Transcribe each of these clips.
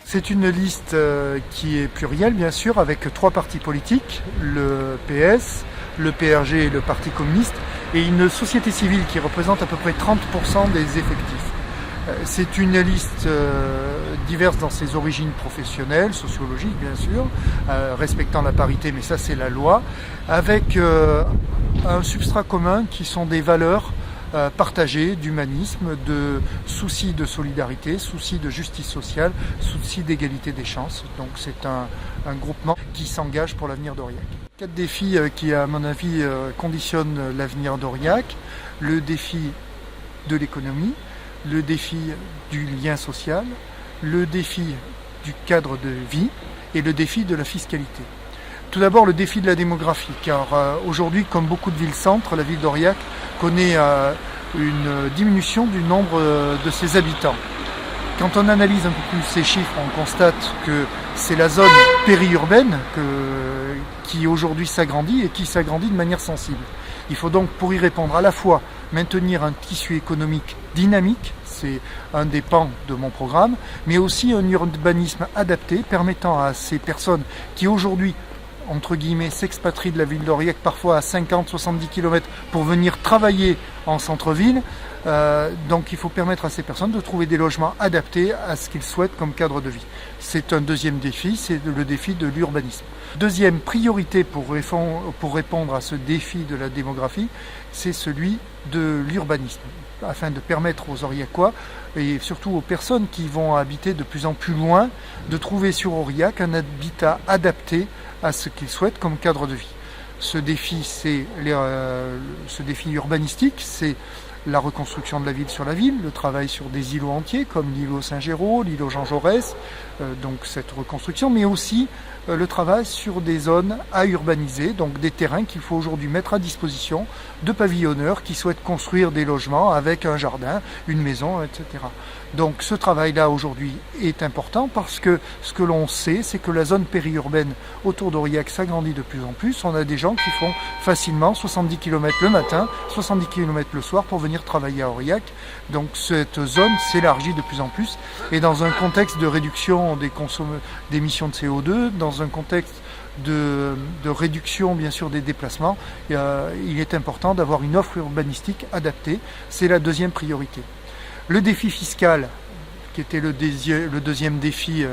C'est une liste qui est plurielle, bien sûr, avec 3 partis politiques, le PS, le PRG et le Parti communiste, et une société civile qui représente à peu près 30% des effectifs. C'est une liste diverse dans ses origines professionnelles, sociologiques bien sûr, respectant la parité, mais ça c'est la loi, avec un substrat commun qui sont des valeurs partagées d'humanisme, de souci de solidarité, souci de justice sociale, souci d'égalité des chances. Donc c'est un groupement qui s'engage pour l'avenir d'Aurillac. 4 défis qui, à mon avis, conditionnent l'avenir d'Aurillac. Le défi de l'économie, le défi du lien social, le défi du cadre de vie et le défi de la fiscalité. Tout d'abord, le défi de la démographie, car aujourd'hui, comme beaucoup de villes-centres, la ville d'Aurillac connaît une diminution du nombre de ses habitants. Quand on analyse un peu plus ces chiffres, on constate que c'est la zone périurbaine qui aujourd'hui s'agrandit et qui s'agrandit de manière sensible. Il faut donc, pour y répondre, à la fois maintenir un tissu économique dynamique, c'est un des pans de mon programme, mais aussi un urbanisme adapté permettant à ces personnes qui aujourd'hui, entre guillemets, s'expatrient de la ville d'Aurillac parfois à 50-70 km pour venir travailler en centre-ville. Donc il faut permettre à ces personnes de trouver des logements adaptés à ce qu'ils souhaitent comme cadre de vie. C'est un deuxième défi, c'est le défi de l'urbanisme. Deuxième priorité pour répondre à ce défi de la démographie, c'est celui de l'urbanisme, afin de permettre aux Aurillacois et surtout aux personnes qui vont habiter de plus en plus loin de trouver sur Aurillac un habitat adapté à ce qu'ils souhaitent comme cadre de vie. Ce défi urbanistique, c'est la reconstruction de la ville sur la ville, le travail sur des îlots entiers comme l'îlot Saint-Géraud, l'îlot Jean Jaurès, donc cette reconstruction, mais aussi le travail sur des zones à urbaniser, donc des terrains qu'il faut aujourd'hui mettre à disposition de pavillonneurs qui souhaitent construire des logements avec un jardin, une maison, etc. Donc ce travail-là aujourd'hui est important parce que ce que l'on sait, c'est que la zone périurbaine autour d'Aurillac s'agrandit de plus en plus. On a des gens qui font facilement 70 km le matin, 70 km le soir pour venir travailler à Aurillac. Donc cette zone s'élargit de plus en plus et dans un contexte de réduction des émissions de CO2, dans un contexte de réduction bien sûr des déplacements, il est important d'avoir une offre urbanistique adaptée. C'est la deuxième priorité. Le défi fiscal, qui était le deuxième défi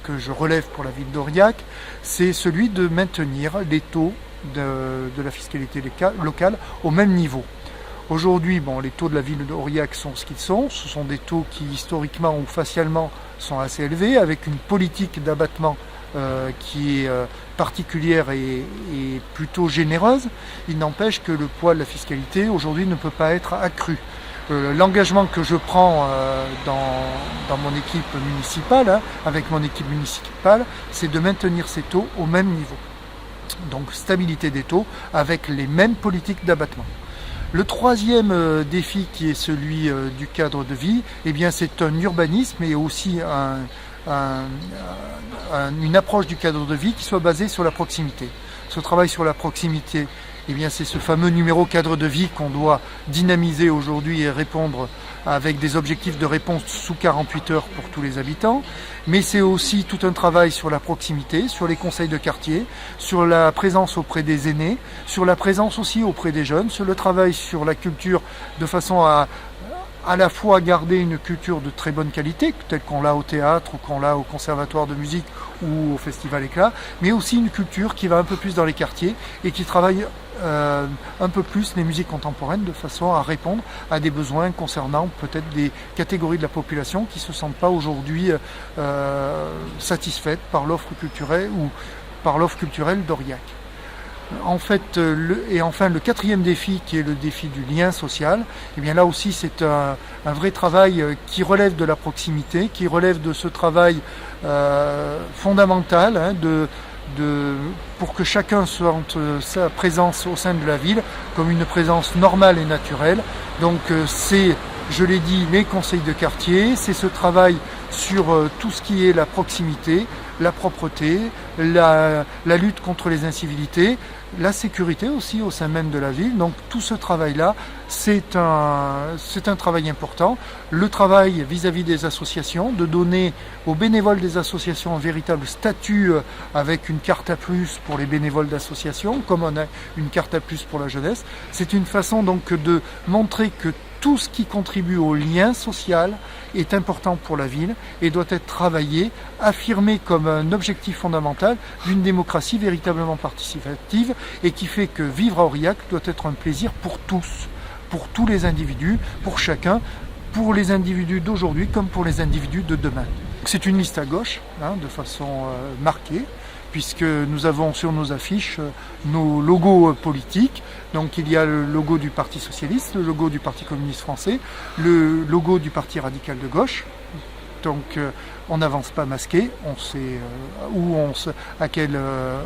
que je relève pour la ville d'Aurillac, c'est celui de maintenir les taux de la fiscalité locale au même niveau. Aujourd'hui, les taux de la ville d'Aurillac sont ce qu'ils sont. Ce sont des taux qui, historiquement ou facialement, sont assez élevés, avec une politique d'abattement qui est particulière et plutôt généreuse. Il n'empêche que le poids de la fiscalité, aujourd'hui, ne peut pas être accru. L'engagement que je prends dans mon équipe municipale, avec mon équipe municipale, c'est de maintenir ces taux au même niveau. Donc stabilité des taux avec les mêmes politiques d'abattement. Le troisième défi qui est celui du cadre de vie, c'est un urbanisme et aussi une approche du cadre de vie qui soit basée sur la proximité. Ce travail sur la proximité, c'est ce fameux numéro cadre de vie qu'on doit dynamiser aujourd'hui et répondre avec des objectifs de réponse sous 48 heures pour tous les habitants. Mais c'est aussi tout un travail sur la proximité, sur les conseils de quartier, sur la présence auprès des aînés, sur la présence aussi auprès des jeunes, sur le travail sur la culture de façon à la fois garder une culture de très bonne qualité, telle qu'on l'a au théâtre ou qu'on l'a au conservatoire de musique ou au festival Éclat, mais aussi une culture qui va un peu plus dans les quartiers et qui travaille un peu plus les musiques contemporaines de façon à répondre à des besoins concernant peut-être des catégories de la population qui ne se sentent pas aujourd'hui satisfaites par l'offre culturelle ou par l'offre culturelle d'Aurillac. Enfin, le quatrième défi, qui est le défi du lien social, là aussi c'est un vrai travail qui relève de la proximité, qui relève de ce travail fondamental pour que chacun sente sa présence au sein de la ville comme une présence normale et naturelle. Donc c'est, je l'ai dit, les conseils de quartier, c'est ce travail sur tout ce qui est la proximité, la propreté, la lutte contre les incivilités, la sécurité aussi au sein même de la ville. Donc tout ce travail-là, c'est un travail important. Le travail vis-à-vis des associations, de donner aux bénévoles des associations un véritable statut avec une carte à plus pour les bénévoles d'associations, comme on a une carte à plus pour la jeunesse. C'est une façon donc de montrer que tout ce qui contribue au lien social est important pour la ville et doit être travaillé, affirmé comme un objectif fondamental d'une démocratie véritablement participative et qui fait que vivre à Aurillac doit être un plaisir pour tous les individus, pour chacun, pour les individus d'aujourd'hui comme pour les individus de demain. C'est une liste à gauche, de façon marquée, puisque nous avons sur nos affiches nos logos politiques. Donc il y a le logo du Parti Socialiste, le logo du Parti Communiste Français, le logo du Parti Radical de Gauche. Donc on n'avance pas masqué, on sait à quelle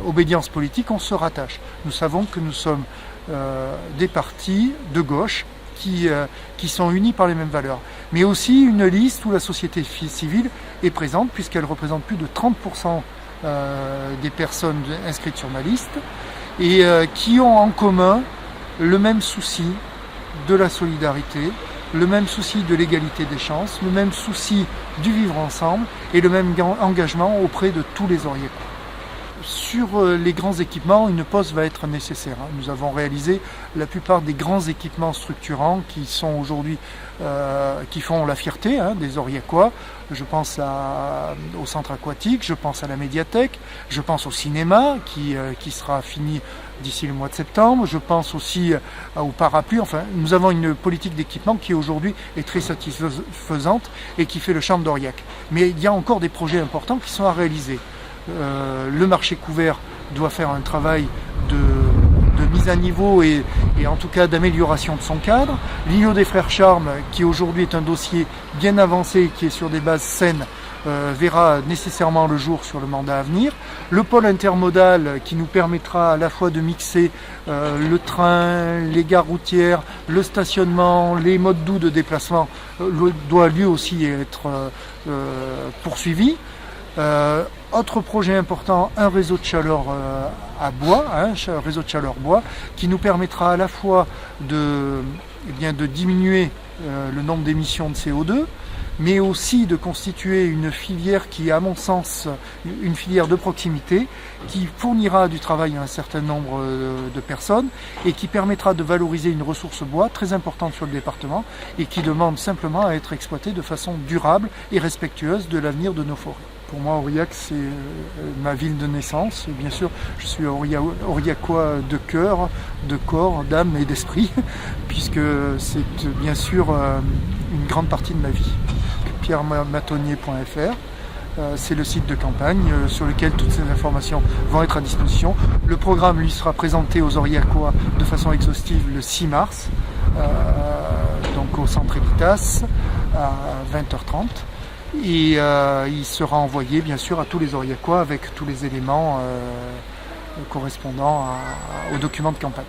obédience politique on se rattache. Nous savons que nous sommes des partis de gauche qui sont unis par les mêmes valeurs. Mais aussi une liste où la société civile est présente, puisqu'elle représente plus de 30% des personnes inscrites sur ma liste, et qui ont en commun le même souci de la solidarité, le même souci de l'égalité des chances, le même souci du vivre ensemble et le même engagement auprès de tous les Aurillacois. Sur les grands équipements, une pause va être nécessaire. Nous avons réalisé la plupart des grands équipements structurants qui sont aujourd'hui, qui font la fierté des Aurillacois. Je pense au centre aquatique, je pense à la médiathèque, je pense au cinéma qui sera fini d'ici le mois de septembre. Je pense aussi au parapluie. Enfin, nous avons une politique d'équipement qui aujourd'hui est très satisfaisante et qui fait le charme d'Aurillac. Mais il y a encore des projets importants qui sont à réaliser. Le marché couvert doit faire un travail de mise à niveau et en tout cas d'amélioration de son cadre. L'îlot des Frères Charmes, qui aujourd'hui est un dossier bien avancé, qui est sur des bases saines, verra nécessairement le jour sur le mandat à venir. Le pôle intermodal qui nous permettra à la fois de mixer le train, les gares routières, le stationnement, les modes doux de déplacement, doit lui aussi être poursuivi. Autre projet important, un réseau de chaleur à bois, un réseau de chaleur bois, qui nous permettra à la fois de diminuer le nombre d'émissions de CO2, mais aussi de constituer une filière qui est, à mon sens, une filière de proximité, qui fournira du travail à un certain nombre de personnes et qui permettra de valoriser une ressource bois très importante sur le département et qui demande simplement à être exploitée de façon durable et respectueuse de l'avenir de nos forêts. Pour moi, Aurillac, c'est ma ville de naissance. Bien sûr, je suis Aurillacois de cœur, de corps, d'âme et d'esprit, puisque c'est bien sûr une grande partie de ma vie. pierrematonnier.fr, c'est le site de campagne sur lequel toutes ces informations vont être à disposition. Le programme lui sera présenté aux Aurillacois de façon exhaustive le 6 mars, donc au centre Elitas à 20h30. Et il sera envoyé bien sûr à tous les Aurillacois avec tous les éléments correspondant aux documents de campagne.